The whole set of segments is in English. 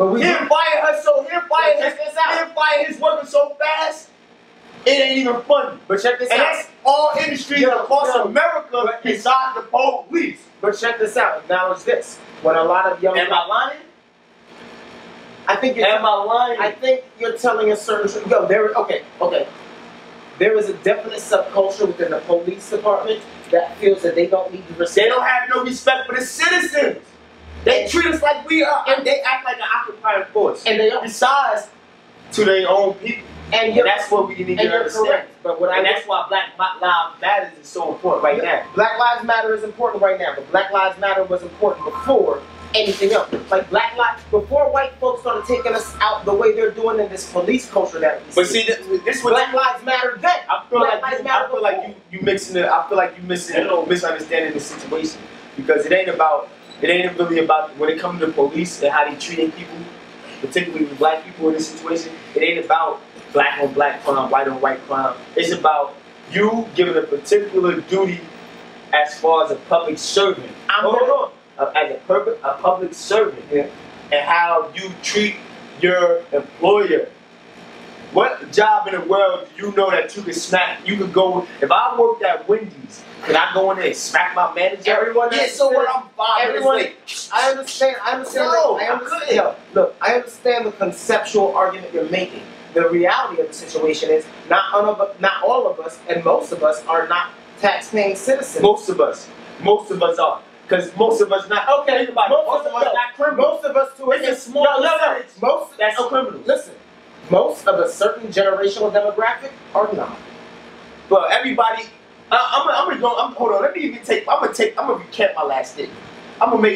But we him firing her so him firing his workers so fast, it ain't even funny. But check this out. And that's all industries across America besides the police. But check this out. Acknowledge this. When a lot of young Am I lying? I think you're telling a certain okay. There is a definite subculture within the police department that feels that they don't need to respect. They don't have no respect for the citizens. They treat us like we are, and they act like an occupying force. And they are. Besides, to their own people. And that's what we need to understand. Correct. But that's why Black Lives Matter is so important right now. Black Lives Matter is important right now, but Black Lives Matter was important before anything else. Like before white folks started taking us out the way they're doing in this police culture that we see. But see, this Black Lives Matter then. I feel like you misunderstanding the situation, because it ain't really about when it comes to police and how they treating people, particularly with black people in this situation. It ain't about black on black crime, white on white crime. It's about you giving a particular duty as far as a public servant. As a public servant, and how you treat your employer. What job in the world do you know that you can smack? You could go. If I worked at Wendy's, can I go in there and smack my manager? Everyone, yeah. So what? I'm fine. Everyone, I understand. No, look, I understand the conceptual argument you're making. The reality of the situation is not all of us, and most of us are not tax-paying citizens. Most of us are. Because most of us not most of us not criminals. Most of us to it's a small percentage. That's criminals. Listen, most of a certain generational demographic are not. Well, everybody. I'm gonna recant my last statement. I'm gonna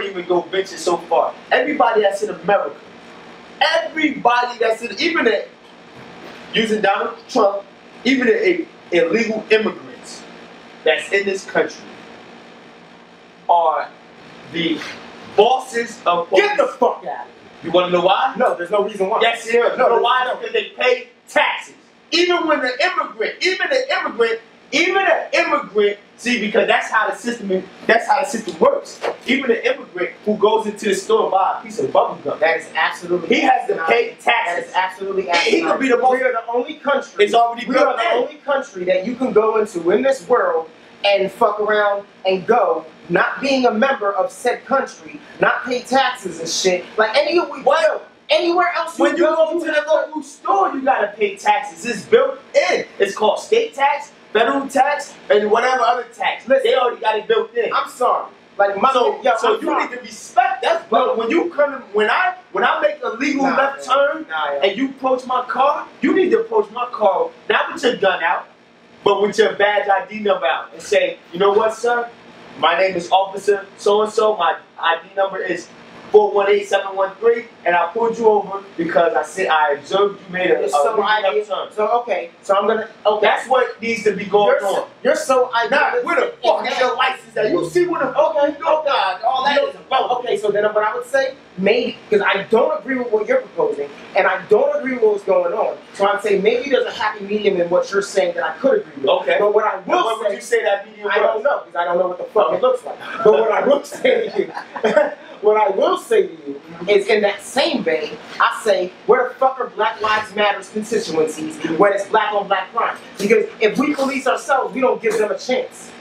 even go venture so far. Everybody that's in America, using Donald Trump, even the illegal immigrants that's in this country, are the bosses of police. Get the fuck out of here. You want to know why? No, there's no reason why. Yes, there is. No, why? Because they pay taxes. Even the immigrant, see, because that's how the system works. Even the immigrant who goes into the store and buys a piece of bubble gum, that is absolutely. He has to pay taxes. That is absolutely. He could be the most. We are the only country. It's already built in. We are the only country that you can go into in this world and fuck around and go, not being a member of said country, not pay taxes and shit. Like anywhere else when you go to the local store, you gotta pay taxes. It's built in. It's called state tax, federal tax, and whatever other tax. Listen, they already got it built in. I'm sorry. Like so you need to respect that. But when you come, when I make a legal left turn and you approach my car, you need to approach my car not with your gun out, but with your badge ID number out and say, you know what, sir? My name is Officer so-and-so. My ID number is 418-713, and I pulled you over because I observed you made a left turn. So I'm gonna. Okay. That's what needs to be going on. You're so not where the fuck is your license at? You see what the fuck all that is about. Okay, so then what I would say, maybe, because I don't agree with what you're proposing, and I don't agree with what's going on. So I'd say maybe there's a happy medium in what you're saying that I could agree with. Okay. But what I will what would you say that medium was? I don't know, because I don't know what the fuck it looks like. But what I will say to you, what I will say to you is, in that same vein, I say, where the fuck are Black Lives Matter's constituencies when it's black on black crime? Because if we police ourselves, we don't give them a chance.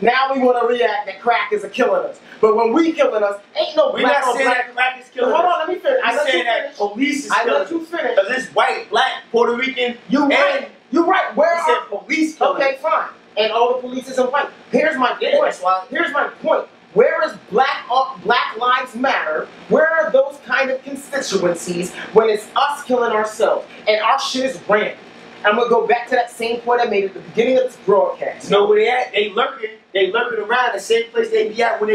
Now we want to react that crack is killing us. But when we killing us, ain't no black on black. Crack is killing us. Hold on, let me finish. I'm saying that police is killing us. I let you finish. Because it's white, black, Puerto Rican. You're right. You're right. Where are police killing us? Okay, fine. And all the police is in white. Here's my point. Here's my point. Where is Black Lives Matter? Where are those kind of constituencies when it's us killing ourselves and our shit is random? I'm gonna go back to that same point I made at the beginning of this broadcast. You know where they at? They lurking around the same place they be at when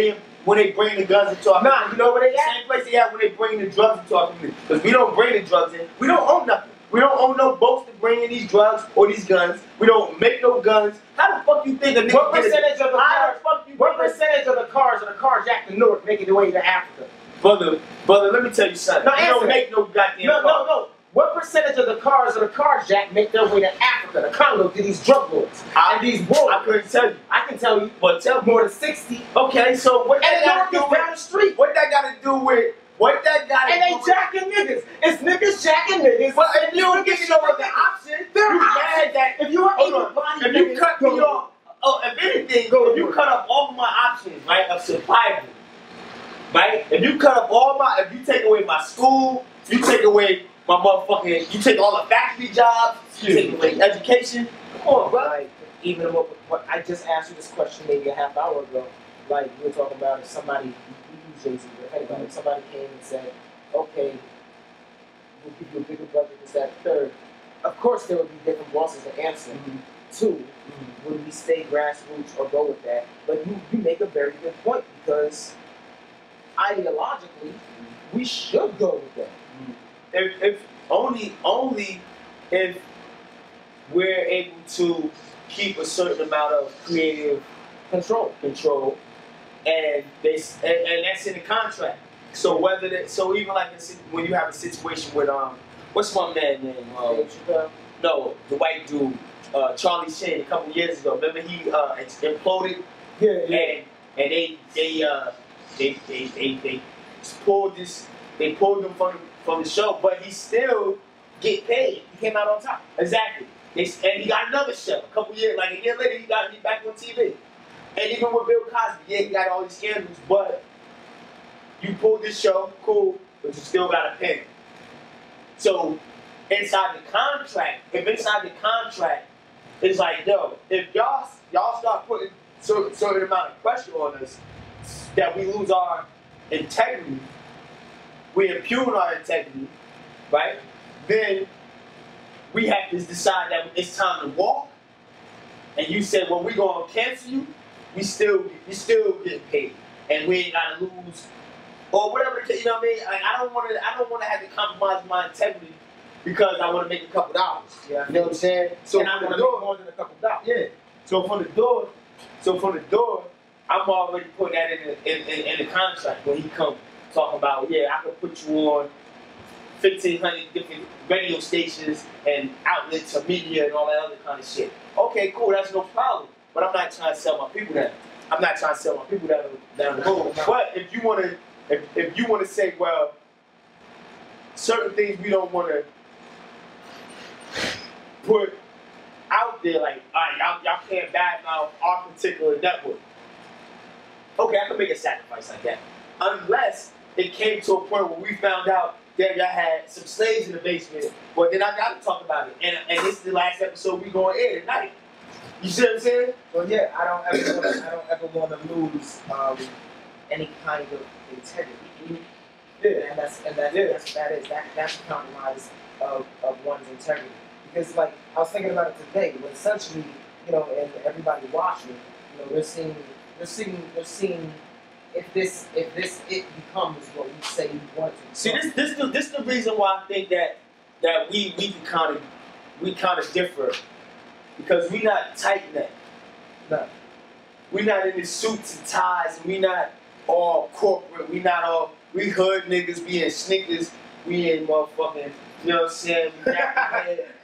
they bring the guns into our community. Nah, you know where they at? Same place they at when they bring the drugs into our community. Because we don't bring the drugs in. We don't own nothing. We don't own no boats to bring in these drugs or these guns. We don't make no guns. How the fuck you think a nigga What percentage of the cars in the car jacked in Newark make it their way to Africa? Brother, let me tell you something. No, you don't make no goddamn car. No. What percentage of the cars in the car jack make their way to Africa? Africa, the Congo, to these drug lords and these warlords. I couldn't tell you. I can tell you, But tell me. more than 60. Okay, so what that And got to do down the with? street. What that got to do with? What that got to And do they with? jacking niggas. It's niggas jacking niggas. Well, if you don't give me no other option, They're you options. mad that If you are hold on. able-bodied If you niggas, cut me go. off, if anything, if you cut up all of my options, right, of survival, right? If you cut up if you take away my school, you take away my motherfucking, you take all the factory jobs, you take away education. Come on, bro. Like, even what I just asked you this question maybe a half hour ago. Like, we were talking about if somebody, you use Jay-Z, but if anybody, if somebody came and said, okay, we'll give you a bigger budget, this, that, third, of course there would be different bosses to answer. Two, would we stay grassroots or go with that? But you make a very good point because ideologically, we should go with that. If only if we're able to keep a certain amount of creative control, and that's in the contract. So so even like when you have a situation with what's my man name? No, the white dude, Charlie Sheen, a couple years ago. Remember he imploded. Yeah. And they pulled this. They pulled him from the show, but he still get paid. He came out on top. Exactly. And he got another show. A year later, he back on TV. And even with Bill Cosby, yeah, he got all these scandals, but you pulled this show, cool, but you still got to pay. So inside the contract, it's like, yo, if y'all start putting certain amount of pressure on us, that we lose our integrity, we impugn our integrity, right? Then we have to decide that it's time to walk. And you said, well, we're gonna cancel you. We still get paid, and we ain't gotta lose or whatever. You know what I mean? Like, I don't want to have to compromise my integrity because I want to make a couple dollars. Yeah, you know what I'm saying? So and I want to make more than a couple dollars. Yeah. So from the door, I'm already putting that in the contract when he come talking about, yeah, I could put you on 1,500 different radio stations and outlets of media and all that other kind of shit. Okay, cool, that's no problem. But I'm not trying to sell my people down. I'm not trying to sell my people down the road. But if you want to say, well, certain things we don't want to put out there, like, all right, y'all can't badmouth our particular network. Okay, I can make a sacrifice like that. Unless it came to a point where we found out that y'all had some slaves in the basement, well, then I got to talk about it. And this is the last episode we going to air tonight. You see what I'm saying? Well, yeah, I don't ever want to lose any kind of integrity. Yeah, and that's the compromise of one's integrity. Because, like, I was thinking about it today, when essentially, you know, and everybody watching, you know, they're seeing if this becomes what we say we want it to. See, this is the reason why I think that we kind of differ, because we not tight net. No. We not in the suits and ties, and we not all corporate. We hood niggas. We in sneakers. We in motherfucking. You know what I'm saying?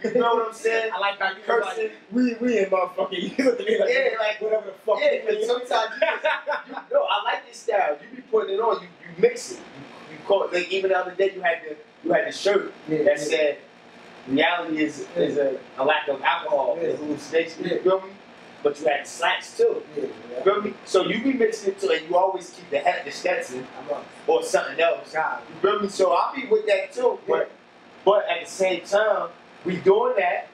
You know what I'm saying? I like that cursing. Like, we in motherfucking. You look at me like, yeah, like whatever the fuck. Yeah, because sometimes you I like this style. You be putting it on. You mix it. You call it, like, even the other day you had the shirt that said reality is a lack of alcohol, hallucination. You feel me? But you had the slacks too. You feel me? So you be mixing it too, and you always keep the hat, the Stetson, or something else. You feel me? So I'll be with that too. But at the same time, we doing that.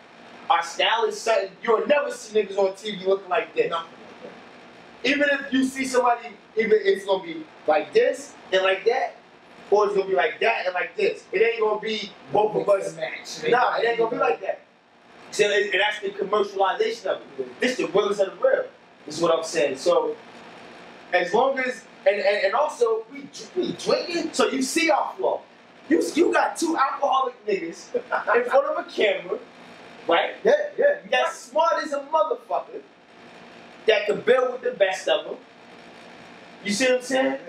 Our style is something you'll never see niggas on TV looking like this. Nothing like that. Even if you see somebody, even it's gonna be like this and like that, or it's gonna be like that and like this. It ain't gonna be both of us. Nah, it ain't gonna be like that. So and that's the commercialization of it. This is the realest of the real. This is what I'm saying. So as long as and also we drinking, so you see our flaw. You got two alcoholic niggas in front of a camera, right? Yeah. That's smart as a motherfucker. That can build with the best of them. You see what I'm saying?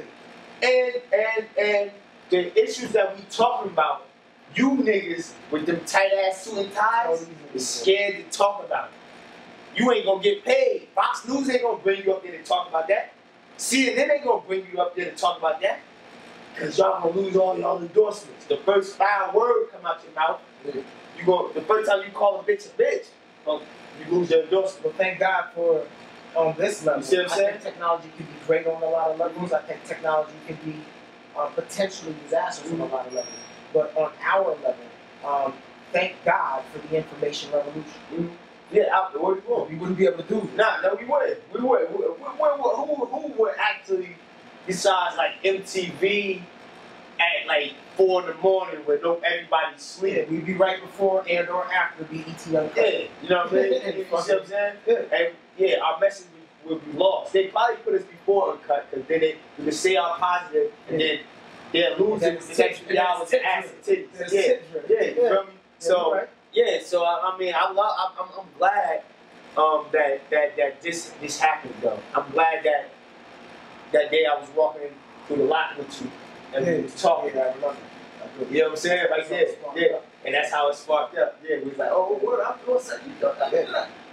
And the issues that we talking about You niggas with them tight ass suit and ties is scared to talk about it. You ain't gonna get paid. Fox News ain't gonna bring you up there to talk about that. CNN ain't gonna bring you up there to talk about that. Cause y'all gonna lose all y'all endorsements. The first foul word come out your mouth, the first time you call a bitch, you lose your endorsement. Well, thank God for on this level. You see what I'm I saying? think technology can be great on a lot of levels. I think technology can be potentially disastrous on a lot of levels. But on our level, thank God for the information revolution. Yeah, out the word you We wouldn't be able to do it. No, we wouldn't. Who would actually, besides like MTV at like 4 in the morning when everybody's sleeping? Yeah, we'd be right before and or after BET Uncut. Yeah, you know what I mean? You see what I'm saying? Yeah. And yeah, our message would be lost. They probably put us before Uncut because then they could say our positive and then they're losing the next 3 hours to ass and titties. Yeah, you feel me? So. Right. Yeah, so I mean, I'm glad that this happened though. I'm glad that day I was walking through the lot with you and we was talking. Yeah, I remember. You know what I'm saying? Like yeah, and that's how it sparked up. Yeah, it was like, oh, what I'm doing something,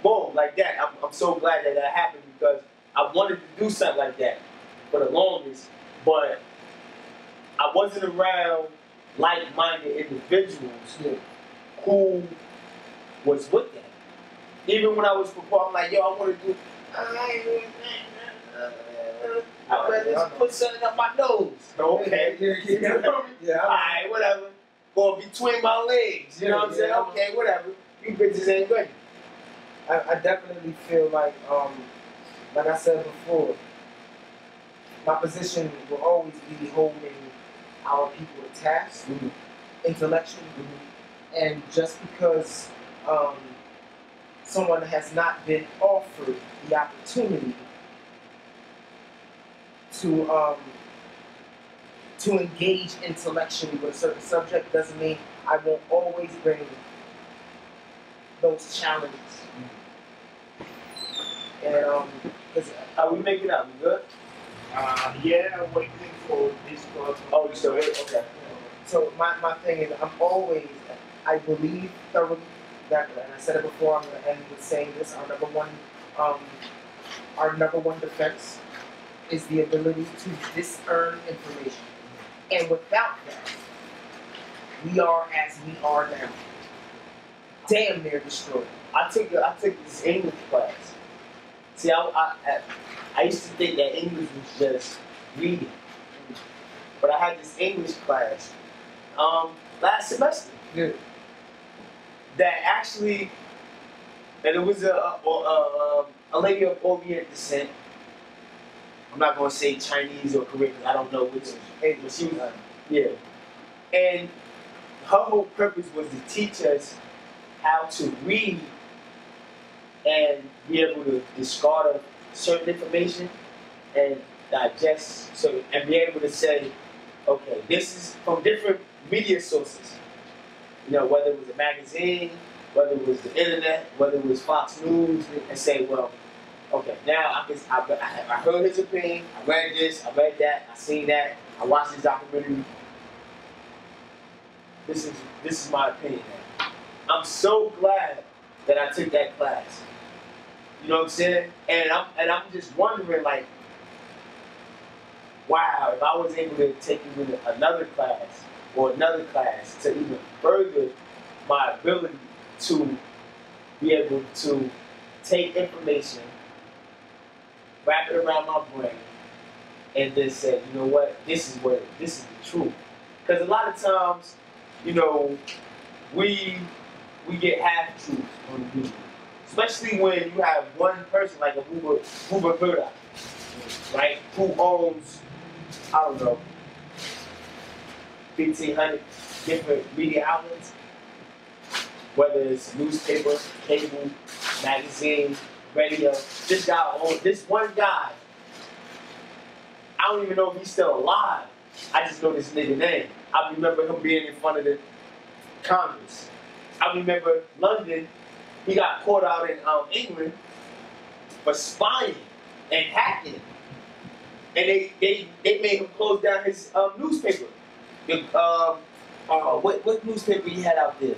boom, like that. I'm so glad that happened because I wanted to do something like that for the longest, but I wasn't around like-minded individuals. Who was with that. Even when I was performing, I'm like, yo, I want to do, I'd rather just put something up my nose. Okay. Yeah. Alright, whatever. Or between my legs. You know what I'm saying? Okay, whatever. You bitches ain't ready. I definitely feel like I said before, my position will always be holding our people to task, intellectually. And just because someone has not been offered the opportunity to engage intellectually with a certain subject doesn't mean I won't always bring those challenges. And because are we making up? We good? Yeah, I'm waiting for this call. Oh, you still waiting? Okay. So my thing is, I believe thoroughly that, and I said it before, I'm going to end with saying this, our number one defense is the ability to discern information. And without that, we are as we are now. Damn near destroyed. I took this English class. See, I used to think that English was just reading. But I had this English class last semester. Yeah. That actually, and it was a lady of Orient descent. I'm not gonna say Chinese or Korean because I don't know which. But she was, yeah. And her whole purpose was to teach us how to read and be able to discard certain information and digest, and be able to say, okay, this is from different media sources. You know, whether it was a magazine, whether it was the internet, whether it was Fox News, and say, well, okay, now I heard his opinion, I read this, I read that, I seen that, I watched this documentary. This is my opinion. I'm so glad that I took that class. You know what I'm saying? And I'm just wondering, like, wow, if I was able to take even another class or another class to even further my ability to be able to take information, wrap it around my brain, and then say, you know what, this is the truth. Because a lot of times, you know, we get half truths on the media. Especially when you have one person like a Rupert Murdoch, right, who owns, I don't know, 1,500 different media outlets, whether it's newspaper, cable, magazine, radio. This one guy, I don't even know if he's still alive. I just know this nigga name. I remember him being in front of the Congress. I remember London. He got caught out in England for spying and hacking, and they made him close down his newspaper. What newspaper he had out there?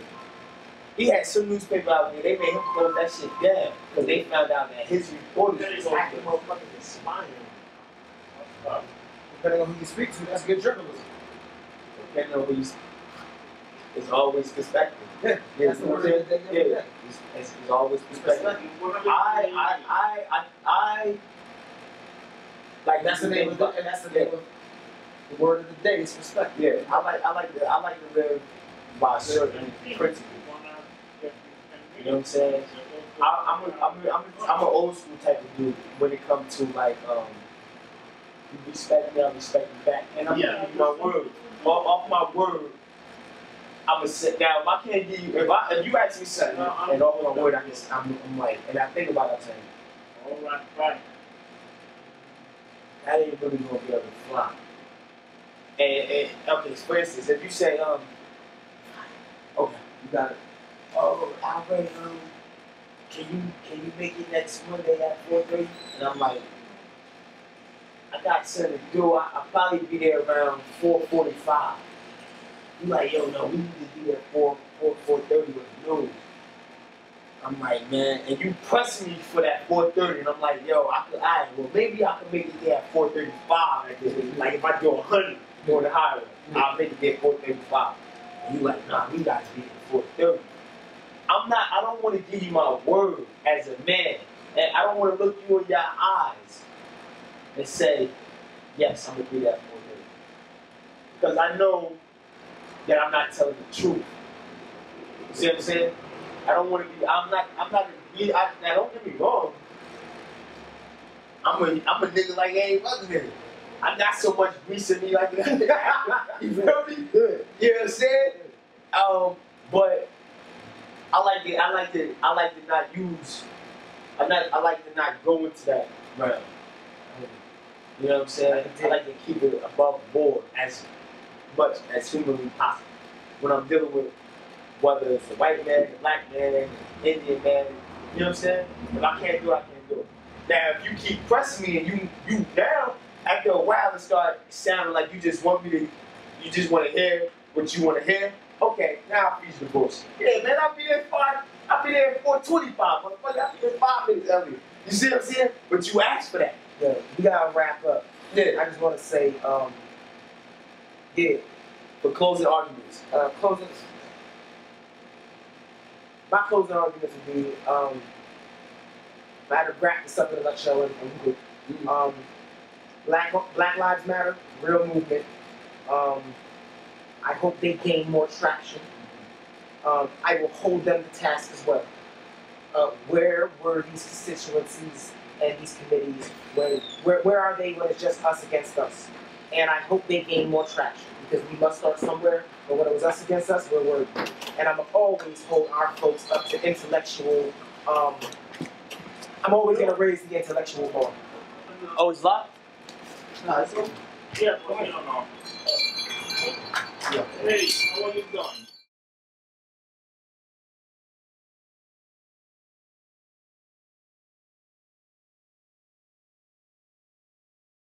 He had some newspaper out there. They made him close that shit down because they found out that his reporters was acting motherfuckers and spying. Depending on who you speak to, that's good journalism. Depending on who you speak. It's always perspective. Yeah, that's the word of the day. Every day. It's always perspective. I like That's the name of and that's the name of the word of the day is perspective. Yeah, I like to live by certain principles. You know what I'm saying? I'm an old school type of dude when it comes to like you respect me, I respect you back, and I'm gonna give you my word. Off my word, I'ma sit down. If I can't give you, if you ask me something, and off my word, I'm like, and I think about it, I'm saying, All right. that ain't really gonna be able to fly. And okay, for instance, if you say okay, you got it. Oh, Albert, can you make it next Monday at 4:30? And I'm like, I got something to do. I'll probably be there around 4:45. You like, yo, no, we need to be there 4:30 with noon. I'm like, man, and you press me for that 4:30, and I'm like, yo, well, maybe I can make it there at 4:35. Like if I do 100 on the highway, I'll make it there 4:35. And you like, nah, we got to be there 4:30. I don't want to give you my word as a man, and I don't want to look you in your eyes and say, yes, I'm gonna be there at 4:30, because I know that I'm not telling the truth. You see what I'm saying? I don't want to be. I'm not gonna be. Now don't get me wrong. I'm a nigga like any other nigga. I got so much grease in me like that. You feel me? Good. You know what I'm saying? But I like to not use. I like to not go into that realm. You know what I'm saying? I like to keep it above board as much as humanly possible when I'm dealing with, whether it's a white man, a black man, an Indian man. You know what I'm saying? If I can't do it, I can't do it. Now, if you keep pressing me and you down, after a while it start sounding like you just want to hear what you want to hear. Okay, now I'll feed you the bullshit. Yeah, man, I'll be there at 4:25. Motherfucker, I'll be there 5 minutes early. You see what I'm saying? But you asked for that. Yeah, we gotta wrap up. Yeah. I just want to say, For closing arguments. My closing arguments would be, I had to wrap this up in a nutshell and we could, Black Lives Matter, real movement. I hope they gain more traction. I will hold them to task as well. Where were these constituencies and these committees where are they when it's just us against us? And I hope they gain more traction because we must start somewhere, but when it was us against us, where were we? And I'm always hold our folks up to intellectual, I'm always gonna raise the intellectual bar. Oh, it's locked? No, it's open. Yeah, come on. Hey, how are you doing?